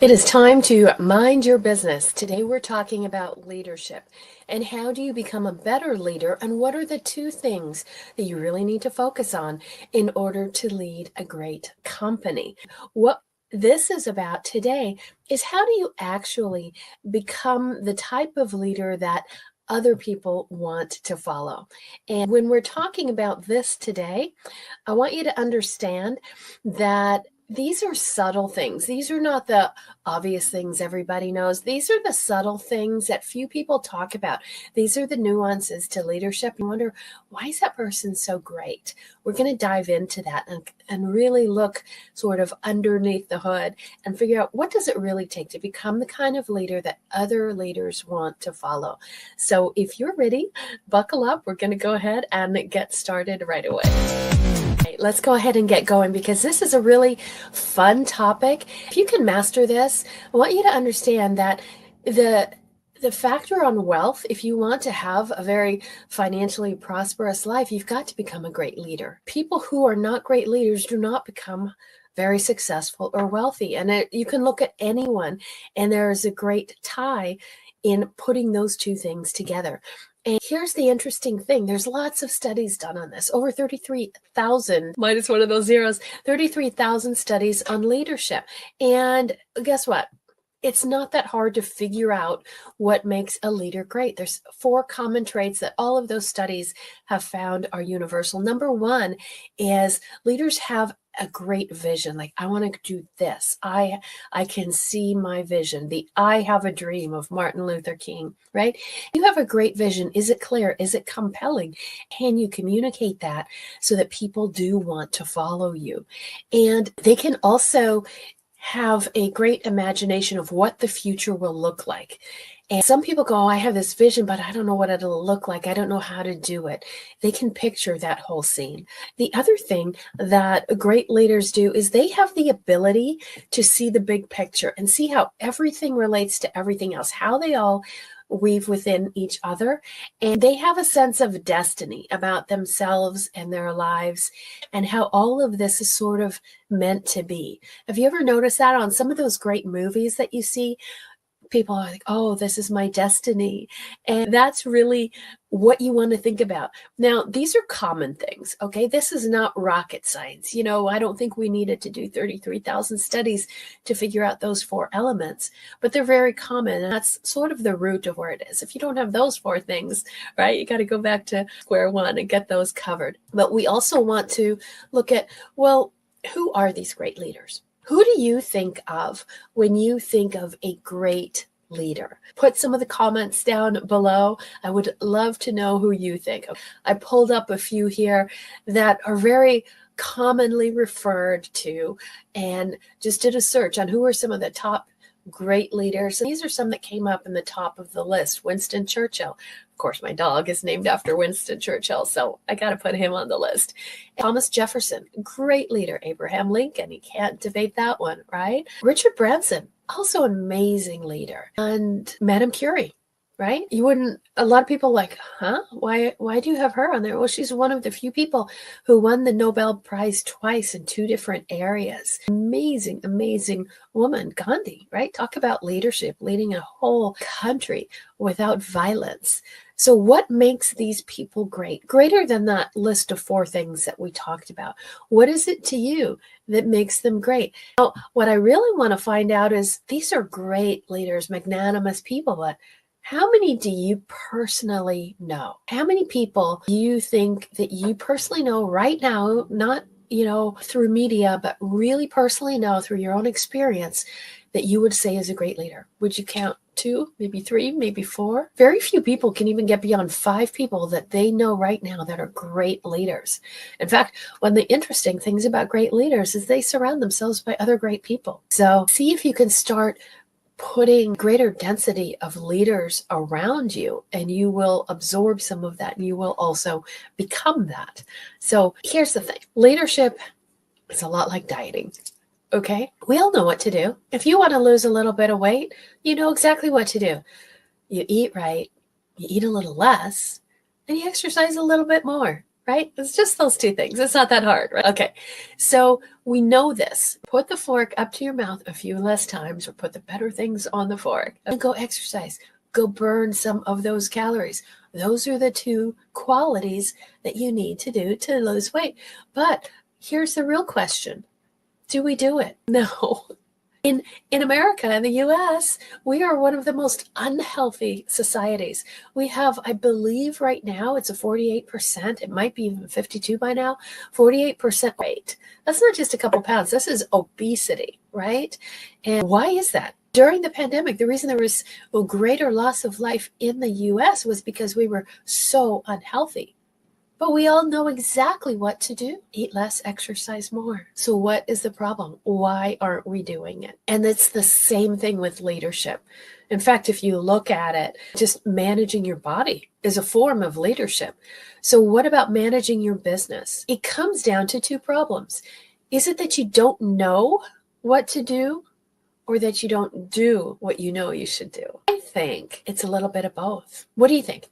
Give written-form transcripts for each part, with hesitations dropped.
It is time to mind your business. Today we're talking about leadership and how do you become a better leader and what are the two things that you really need to focus on in order to lead a great company. What this is about today is how do you actually become the type of leader that other people want to follow. And when we're talking about this today, I want you to understand that these are subtle things. These are not the obvious things everybody knows. These are the subtle things that few people talk about. These are the nuances to leadership. You wonder, why is that person so great? We're going to dive into that and really look sort of underneath the hood and figure out what does it really take to become the kind of leader that other leaders want to follow. So if you're ready, buckle up. We're going to go ahead and get started right away. Let's go ahead and get going because this is a really fun topic. If you can master this, I want you to understand that the factor on wealth, if you want to have a very financially prosperous life, you've got to become a great leader. People who are not great leaders do not become very successful or wealthy. And you can look at anyone, and there is a great tie in putting those two things together. And here's the interesting thing. There's lots of studies done on this. Over 33,000, minus one of those zeros, 33,000 studies on leadership. And guess what? It's not that hard to figure out what makes a leader great. There's 4 common traits that all of those studies have found are universal. Number 1 is leaders have a great vision. Like, I want to do this. I can see my vision. The I have a dream of Martin Luther King, right? You have a great vision. Is it clear? Is it compelling? Can you communicate that so that people do want to follow you? And they can also have a great imagination of what the future will look like. And some people go, oh, I have this vision, but I don't know what it'll look like. I don't know how to do it. They can picture that whole scene. The other thing that great leaders do is they have the ability to see the big picture and see how everything relates to everything else, how they all weave within each other. And they have a sense of destiny about themselves and their lives and how all of this is sort of meant to be. Have you ever noticed that on some of those great movies that you see? People are like, oh, this is my destiny. And that's really what you want to think about. Now, these are common things, okay? This is not rocket science. You know, I don't think we needed to do 33,000 studies to figure out those 4 elements, but they're very common. And that's sort of the root of where it is. If you don't have those 4 things, right, you got to go back to square one and get those covered. But we also want to look at, well, who are these great leaders? Who do you think of when you think of a great leader? Put some of the comments down below. I would love to know who you think of. I pulled up a few here that are very commonly referred to and just did a search on who are some of the top great leaders. And these are some that came up in the top of the list. Winston Churchill. Of course, my dog is named after Winston Churchill, so I got to put him on the list. Thomas Jefferson, great leader. Abraham Lincoln, you can't debate that one, right? Richard Branson, also an amazing leader. And Madame Curie, right? You wouldn't, a lot of people like, huh? Why do you have her on there? Well, she's one of the few people who won the Nobel Prize twice in 2 different areas. Amazing, amazing woman. Gandhi, right? Talk about leadership, leading a whole country without violence. So what makes these people great? Greater than that list of 4 things that we talked about. What is it to you that makes them great? Now, what I really want to find out is these are great leaders, magnanimous people, but how many do you personally know? How many people do you think that you personally know right now, not, through media, but really personally know through your own experience that you would say is a great leader? Would you count 2, maybe 3, maybe 4? Very few people can even get beyond 5 people that they know right now that are great leaders. In fact, one of the interesting things about great leaders is they surround themselves by other great people. So see if you can start putting greater density of leaders around you, and you will absorb some of that and you will also become that. So here's the thing. Leadership is a lot like dieting. Okay, we all know what to do. If you want to lose a little bit of weight, you know exactly what to do. You eat right, you eat a little less, and you exercise a little bit more, right? It's just those two things. It's not that hard, right? Okay. So we know this. Put the fork up to your mouth a few less times, or put the better things on the fork, and go exercise. Go burn some of those calories. Those are the two qualities that you need to do to lose weight. But here's the real question. Do we do it? No. In America, in the US, we are one of the most unhealthy societies. We have, I believe right now, it's a 48%, it might be even 52 by now, 48% weight. That's not just a couple pounds, this is obesity, right? And why is that? During the pandemic, the reason there was a greater loss of life in the US was because we were so unhealthy. But we all know exactly what to do. Eat less, exercise more. So what is the problem? Why aren't we doing it? And it's the same thing with leadership. In fact, if you look at it, just managing your body is a form of leadership. So what about managing your business? It comes down to two problems. Is it that you don't know what to do, or that you don't do what you know you should do? I think it's a little bit of both. What do you think?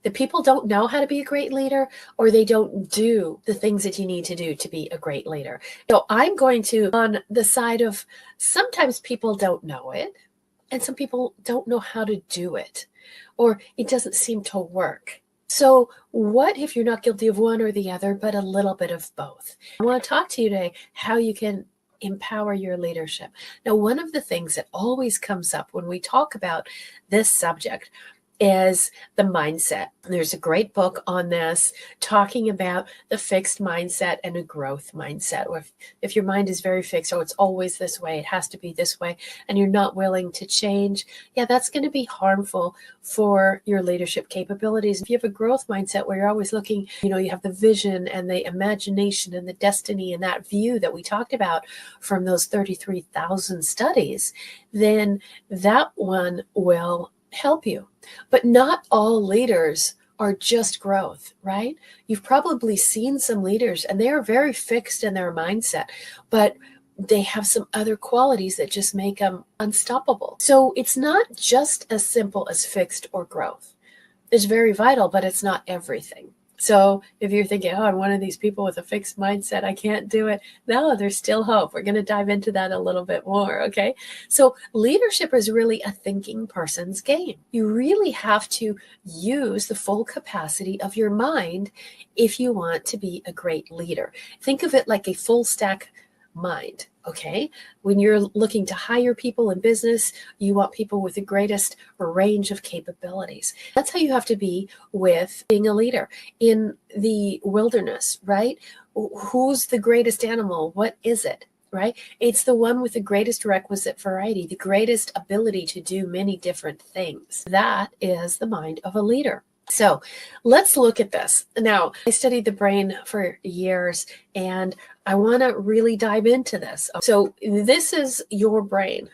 The people don't know how to be a great leader, or they don't do the things that you need to do to be a great leader. So I'm going to on the side of sometimes people don't know it, and some people don't know how to do it, or it doesn't seem to work. So what if you're not guilty of one or the other, but a little bit of both? I want to talk to you today how you can empower your leadership. Now, one of the things that always comes up when we talk about this subject is the mindset. There's a great book on this talking about the fixed mindset and a growth mindset. Or if your mind is very fixed, oh, it's always this way, it has to be this way, and you're not willing to change, yeah, that's going to be harmful for your leadership capabilities. If you have a growth mindset where you're always looking, you have the vision and the imagination and the destiny and that view that we talked about from those 33,000 studies, then that one will help you. But not all leaders are just growth, right? You've probably seen some leaders and they are very fixed in their mindset, but they have some other qualities that just make them unstoppable. So it's not just as simple as fixed or growth. It's very vital, but it's not everything. So if you're thinking, oh, I'm one of these people with a fixed mindset, I can't do it. No, there's still hope. We're going to dive into that a little bit more, okay? So leadership is really a thinking person's game. You really have to use the full capacity of your mind if you want to be a great leader. Think of it like a full stack mind. Okay. When you're looking to hire people in business, you want people with the greatest range of capabilities. That's how you have to be with being a leader in the wilderness, right? Who's the greatest animal? What is it? Right? It's the one with the greatest requisite variety, the greatest ability to do many different things. That is the mind of a leader. So let's look at this. Now, I studied the brain for years, and I want to really dive into this. So this is your brain.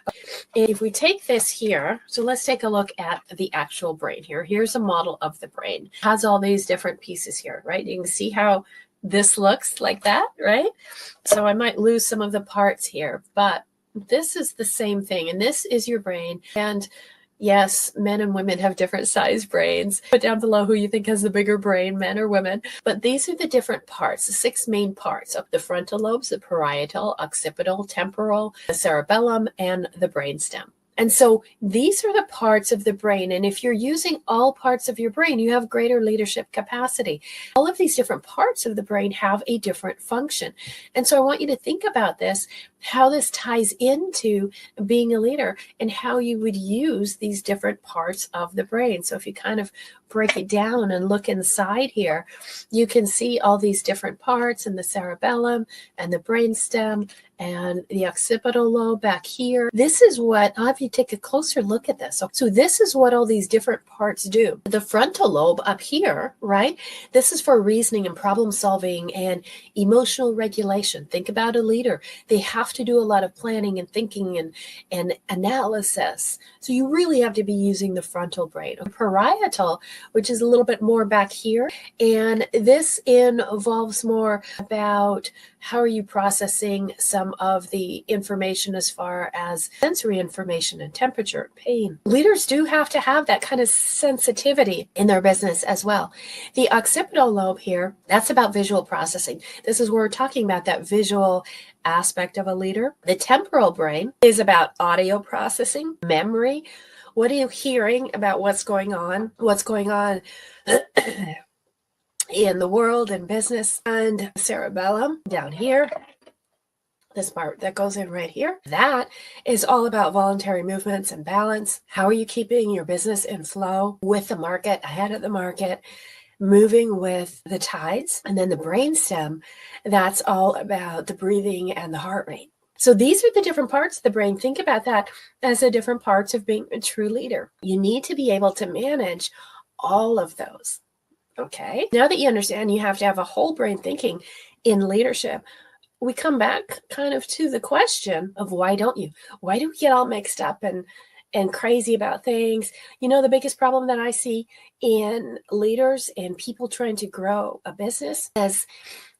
And if we take this here, so let's take a look at the actual brain here. Here's a model of the brain. It has all these different pieces here, right? You can see how this looks like that, right? So I might lose some of the parts here, but this is the same thing. And this is your brain. And yes, men and women have different size brains. Put down below who you think has the bigger brain, men or women. But these are the different parts, the six main parts of the frontal lobes, the parietal, occipital, temporal, the cerebellum, and the brainstem. And so these are the parts of the brain. And if you're using all parts of your brain, you have greater leadership capacity. All of these different parts of the brain have a different function. And so I want you to think about this, how this ties into being a leader and how you would use these different parts of the brain. So if you kind of break it down and look inside here, you can see all these different parts in the cerebellum and the brainstem and the occipital lobe back here. This is what, I'll have you take a closer look at this. So this is what all these different parts do. The frontal lobe up here, right? This is for reasoning and problem solving and emotional regulation. Think about a leader. They have have to do a lot of planning and thinking and analysis. So you really have to be using the frontal brain. Parietal, which is a little bit more back here, and this involves more about how are you processing some of the information as far as sensory information and temperature, pain. Leaders do have to have that kind of sensitivity in their business as well. The occipital lobe here, that's about visual processing. This is where we're talking about that visual aspect of a leader. The temporal brain is about audio processing, memory. What are you hearing about what's going on? What's going on in the world and business? And cerebellum down here, this part that goes in right here, that is all about voluntary movements and balance. How are you keeping your business in flow with the market, ahead of the market, moving with the tides? And then the brainstem, that's all about the breathing and the heart rate. So these are the different parts of the brain. Think about that as the different parts of being a true leader. You need to be able to manage all of those. Okay. Now that you understand you have to have a whole brain thinking in leadership, we come back kind of to the question of why don't you? Why do we get all mixed up and crazy about things? You know, the biggest problem that I see in leaders and people trying to grow a business is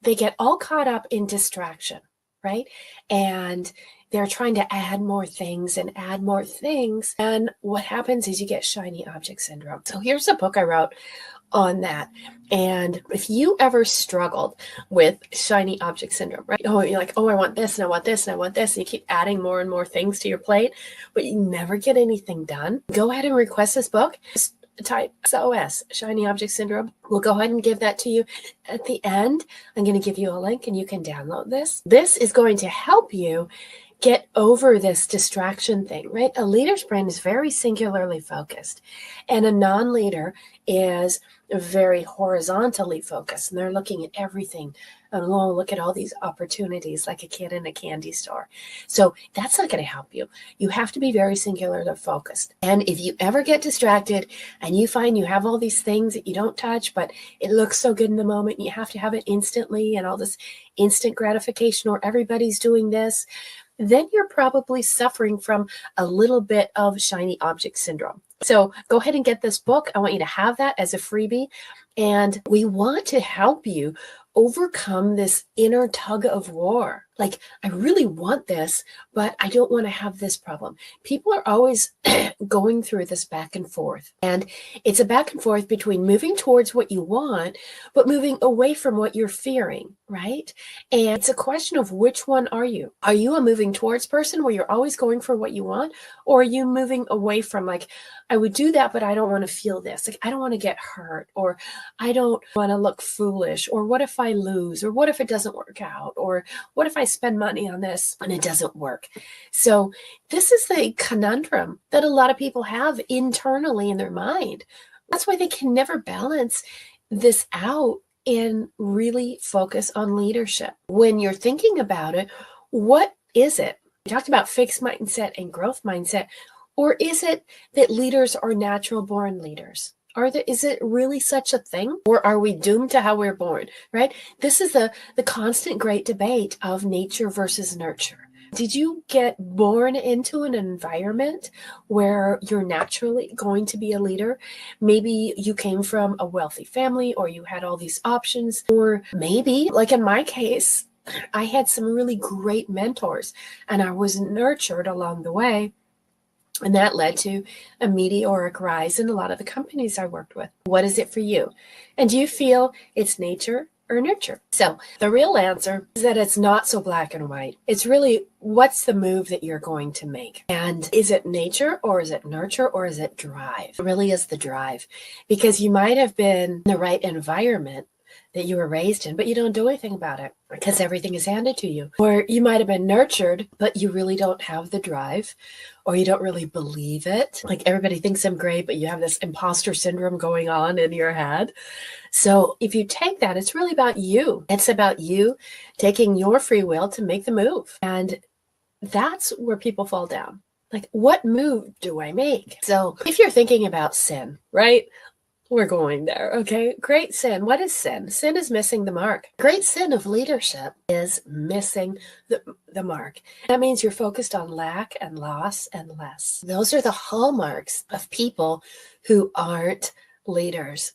they get all caught up in distraction, right? And they're trying to add more things and add more things. And what happens is you get shiny object syndrome. So here's a book I wrote on that. And if you ever struggled with shiny object syndrome, right? Oh, you're like, oh, I want this and I want this and I want this. And you keep adding more and more things to your plate, but you never get anything done. Go ahead and request this book. Just type SOS, shiny object syndrome. We'll go ahead and give that to you at the end. I'm going to give you a link and you can download this. This is going to help you get over this distraction thing, right? A leader's brain is very singularly focused, and a non-leader is very horizontally focused, and they're looking at everything and look at all these opportunities like a kid in a candy store. So that's not going to help you. You have to be very singularly focused. And if you ever get distracted and you find you have all these things that you don't touch, but it looks so good in the moment, and you have to have it instantly and all this instant gratification, or everybody's doing this, then you're probably suffering from a little bit of shiny object syndrome. So go ahead and get this book. I want you to have that as a freebie. And we want to help you overcome this inner tug of war. Like, I really want this, but I don't want to have this problem. People are always going through this back and forth. And it's a back and forth between moving towards what you want, but moving away from what you're fearing, right? And it's a question of which one are you? Are you a moving towards person where you're always going for what you want? Or are you moving away from, like, I would do that, but I don't want to feel this. Like, I don't want to get hurt, or I don't want to look foolish, or what if I lose, or what if it doesn't work out, or what if I spend money on this and it doesn't work? So this is the conundrum that a lot of people have internally in their mind. That's why they can never balance this out and really focus on leadership. When you're thinking about it, what is it? We talked about fixed mindset and growth mindset. Or is it that leaders are natural born leaders? Is it really such a thing? Or are we doomed to how we're born, right? This is the constant great debate of nature versus nurture. Did you get born into an environment where you're naturally going to be a leader? Maybe you came from a wealthy family, or you had all these options, or maybe, like in my case, I had some really great mentors and I was nurtured along the way. And that led to a meteoric rise in a lot of the companies I worked with. What is it for you? And do you feel it's nature or nurture? So the real answer is that it's not so black and white. It's really, what's the move that you're going to make? And is it nature, or is it nurture, or is it drive? It really is the drive, because you might have been in the right environment that you were raised in, but you don't do anything about it because everything is handed to you. Or you might have been nurtured, but you really don't have the drive, or you don't really believe it. Like, everybody thinks I'm great, but you have this imposter syndrome going on in your head. So if you take that, it's really about you. It's about you taking your free will to make the move. And that's where people fall down. Like, what move do I make? So if you're thinking about sin, right? We're going there. Okay. Great sin. What is sin? Sin is missing the mark. Great sin of leadership is missing the mark. That means you're focused on lack and loss and less. Those are the hallmarks of people who aren't leaders.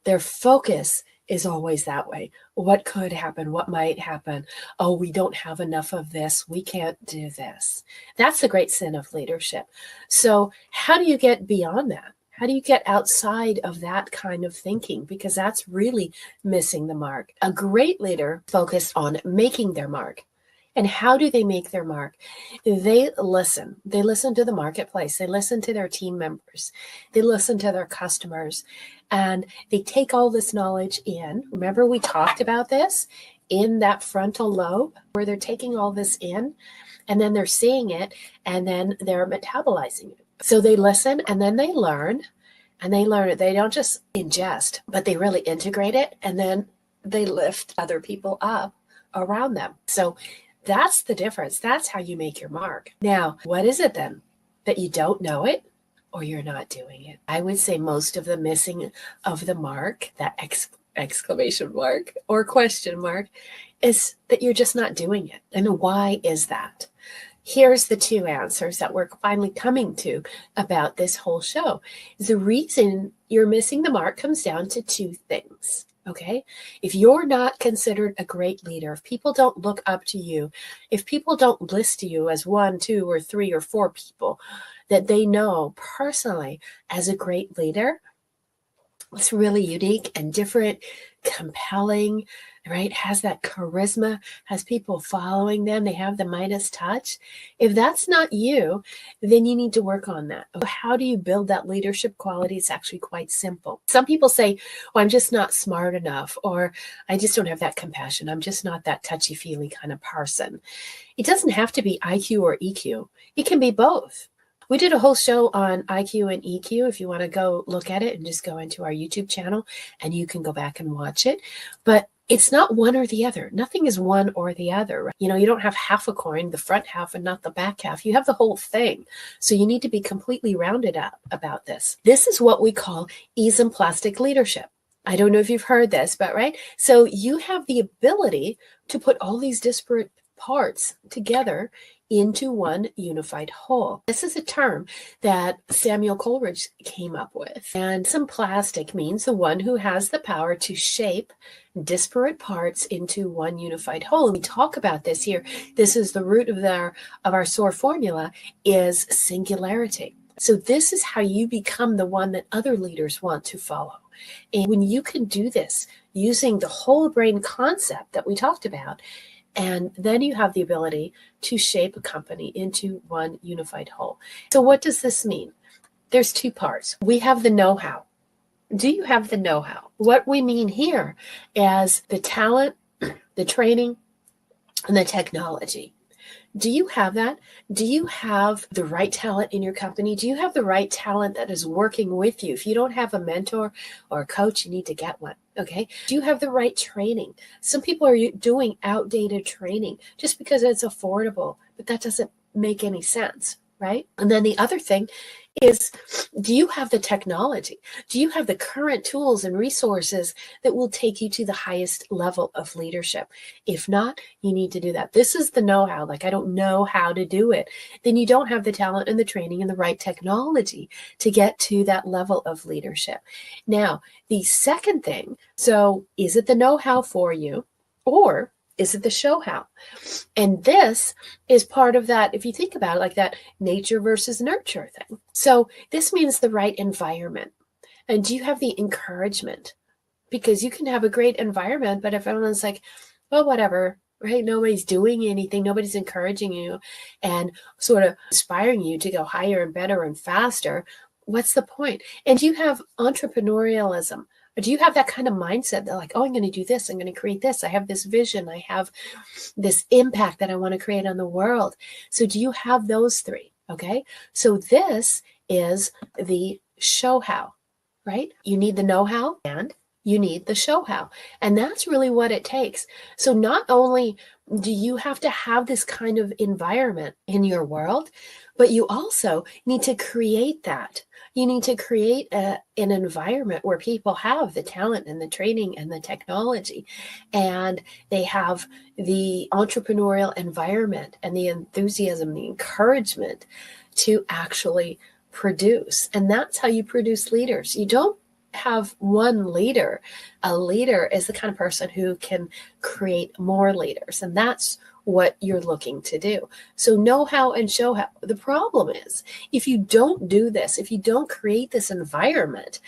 Their focus is always that way. What could happen? What might happen? Oh, we don't have enough of this. We can't do this. That's the great sin of leadership. So how do you get beyond that? How do you get outside of that kind of thinking? Because that's really missing the mark. A great leader focused on making their mark. And how do they make their mark? They listen. They listen to the marketplace. They listen to their team members. They listen to their customers. And they take all this knowledge in. Remember, we talked about this in that frontal lobe where they're taking all this in and then they're seeing it and then they're metabolizing it. So they listen and then they learn and they learn it. They don't just ingest, but they really integrate it and then they lift other people up around them. So that's the difference. That's how you make your mark. Now, what is it then? That you don't know it or you're not doing it? I would say most of the missing of the mark, that exclamation mark or question mark, is that you're just not doing it. And why is that? Here's the two answers that we're finally coming to about this whole show. The reason you're missing the mark comes down to two things. Okay. If you're not considered a great leader, if people don't look up to you, if people don't list you as 1, 2, or 3, or 4 people that they know personally as a great leader, it's really unique and different, compelling, right? Has that charisma, has people following them. They have the Midas touch. If that's not you, then you need to work on that. How do you build that leadership quality? It's actually quite simple. Some people say, well, I'm just not smart enough, or I just don't have that compassion. I'm just not that touchy-feely kind of person. It doesn't have to be IQ or EQ. It can be both. We did a whole show on IQ and EQ. If you want to go look at it and just go into our YouTube channel and you can go back and watch it. But it's not one or the other. Nothing is one or the other. Right? You know, you don't have half a coin, the front half and not the back half. You have the whole thing. So you need to be completely rounded up about this. This is what we call esemplastic leadership. I don't know if you've heard this, but right? So you have the ability to put all these disparate parts together into one unified whole. This is a term that Samuel Coleridge came up with. And esemplastic means the one who has the power to shape disparate parts into one unified whole. And we talk about this here. This is the root of our SOAR formula is singularity. So this is how you become the one that other leaders want to follow. And when you can do this using the whole brain concept that we talked about, and then you have the ability to shape a company into one unified whole. So what does this mean? There's two parts. We have the know-how. Do you have the know-how? What we mean here is the talent, the training, and the technology. Do you have that? Do you have the right talent in your company? Do you have the right talent that is working with you? If you don't have a mentor or a coach, you need to get one. Okay. Do you have the right training? Some people are doing outdated training just because it's affordable, but that doesn't make any sense. Right. And then the other thing is, do you have the technology? Do you have the current tools and resources that will take you to the highest level of leadership? If not, you need to do that. This is the know-how. Like, I don't know how to do it. Then you don't have the talent and the training and the right technology to get to that level of leadership. Now, the second thing, so is it the know-how for you, or is it the show how? And this is part of that, if you think about it, like that nature versus nurture thing. So this means the right environment. And do you have the encouragement? Because you can have a great environment, but if everyone's like, well, whatever, right? Nobody's doing anything, nobody's encouraging you and sort of inspiring you to go higher and better and faster, what's the point? And do you have entrepreneurialism? Do you have that kind of mindset that like, oh, I'm going to do this, I'm going to create this, I have this vision, I have this impact that I want to create on the world? So do you have those three? Okay. So this is the show how, right? You need the know-how and you need the show how. And that's really what it takes. So not only do you have to have this kind of environment in your world, but you also need to create that. You need to create an environment where people have the talent and the training and the technology, and they have the entrepreneurial environment and the enthusiasm, the encouragement to actually produce. And that's how you produce leaders. You don't have one leader. A leader is the kind of person who can create more leaders. And that's what you're looking to do. So know how and show how. The problem is, if you don't do this, if you don't create this environment,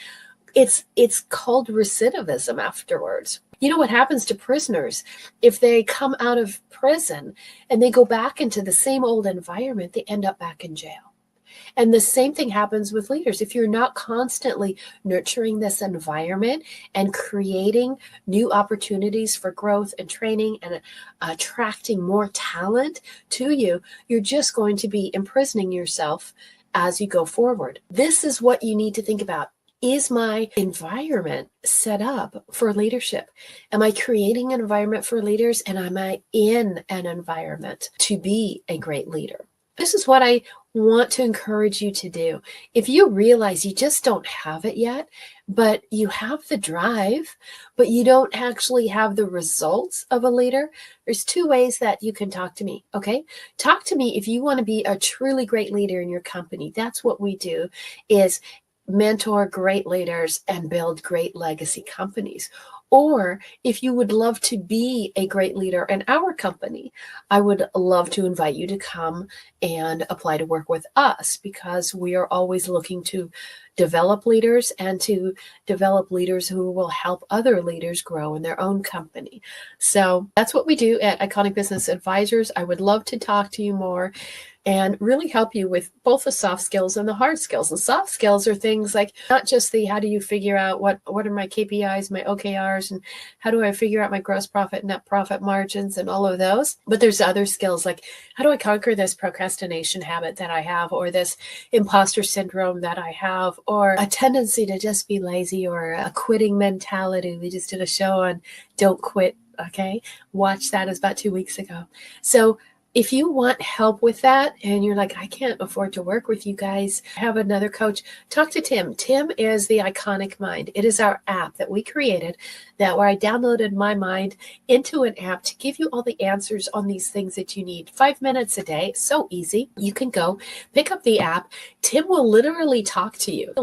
it's called recidivism afterwards. You know what happens to prisoners if they come out of prison and they go back into the same old environment, they end up back in jail. And the same thing happens with leaders. If you're not constantly nurturing this environment and creating new opportunities for growth and training and attracting more talent to you, you're just going to be imprisoning yourself as you go forward. This is what you need to think about. Is my environment set up for leadership? Am I creating an environment for leaders? And am I in an environment to be a great leader? This is what I want to encourage you to do. If you realize you just don't have it yet, but you have the drive, but you don't actually have the results of a leader, there's two ways that you can talk to me, okay? Talk to me if you want to be a truly great leader in your company. That's what we do, is mentor great leaders and build great legacy companies. Or if you would love to be a great leader in our company, I would love to invite you to come and apply to work with us, because we are always looking to develop leaders and to develop leaders who will help other leaders grow in their own company. So that's what we do at Iconic Business Advisors. I would love to talk to you more and really help you with both the soft skills and the hard skills. The soft skills are things like not just the how do you figure out what are my KPIs, my OKRs, and how do I figure out my gross profit, net profit margins, and all of those. But there's other skills like how do I conquer this procrastination habit that I have, or this imposter syndrome that I have, or a tendency to just be lazy, or a quitting mentality. We just did a show on Don't Quit. Okay. Watch that. It was about 2 weeks ago. So if you want help with that and you're like, I can't afford to work with you guys, have another coach, talk to Tim. Tim is the Iconic Mind. It is our app that we created, that where I downloaded my mind into an app to give you all the answers on these things that you need. 5 minutes a day. So easy. You can go pick up the app. Tim will literally talk to you,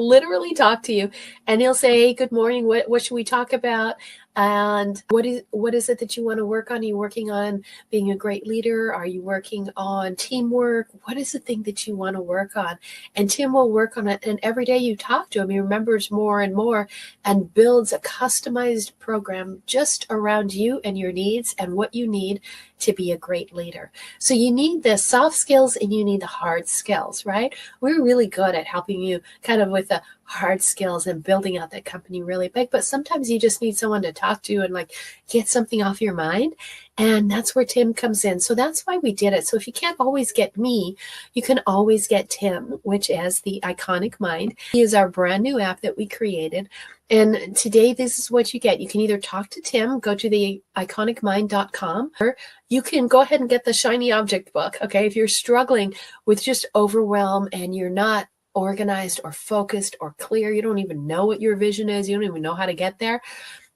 and he'll say, hey, good morning. What should we talk about? And what is it that you want to work on? Are you working on being a great leader? Are you working on teamwork? What is the thing that you want to work on? And Tim will work on it. And every day you talk to him, he remembers more and more and builds a customized program just around you and your needs and what you need to be a great leader. So you need the soft skills and you need the hard skills, right? We're really good at helping you kind of with the hard skills and building out that company really big. But sometimes you just need someone to talk to and like get something off your mind. And that's where Tim comes in. So that's why we did it. So if you can't always get me, you can always get Tim, which is the Iconic Mind. He is our brand new app that we created. And today, this is what you get. You can either talk to Tim, go to the iconicmind.com, or you can go ahead and get the Shiny Object book. Okay. If you're struggling with just overwhelm and you're not organized or focused or clear, you don't even know what your vision is, you don't even know how to get there,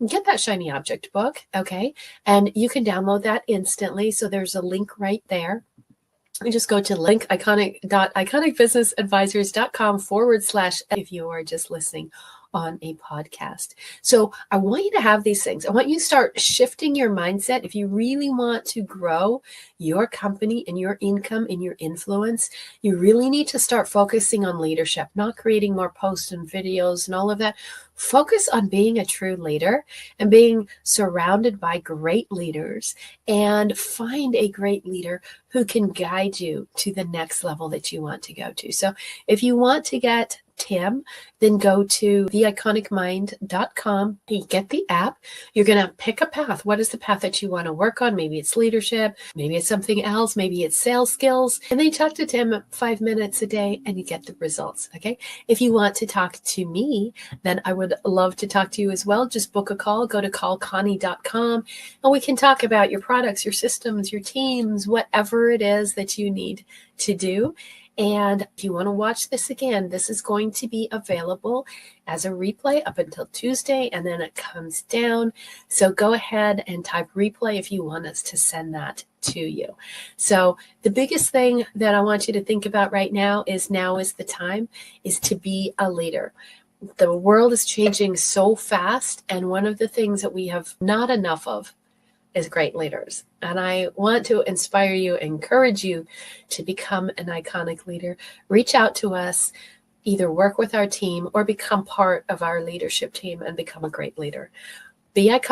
get that Shiny Object book. Okay. And you can download that instantly. So there's a link right there. You just go to link iconicbusinessadvisors.com/, if you are just listening on a podcast. So I want you to have these things. I want you to start shifting your mindset. If you really want to grow your company and your income and your influence, you really need to start focusing on leadership, not creating more posts and videos and all of that. Focus on being a true leader and being surrounded by great leaders, and find a great leader who can guide you to the next level that you want to go to. So if you want to get Tim, then go to theiconicmind.com. You get the app. You're going to pick a path. What is the path that you want to work on? Maybe it's leadership. Maybe it's something else. Maybe it's sales skills. And then you talk to Tim 5 minutes a day and you get the results. Okay. If you want to talk to me, then I would love to talk to you as well. Just book a call. Go to callconnie.com and we can talk about your products, your systems, your teams, whatever it is that you need to do. And if you want to watch this again, this is going to be available as a replay up until Tuesday, and then it comes down. So go ahead and type replay if you want us to send that to you. So the biggest thing that I want you to think about right now is the time is to be a leader. The world is changing so fast, and one of the things that we have not enough of is great leaders. And I want to inspire you, encourage you to become an iconic leader. Reach out to us, either work with our team or become part of our leadership team and become a great leader. Be iconic.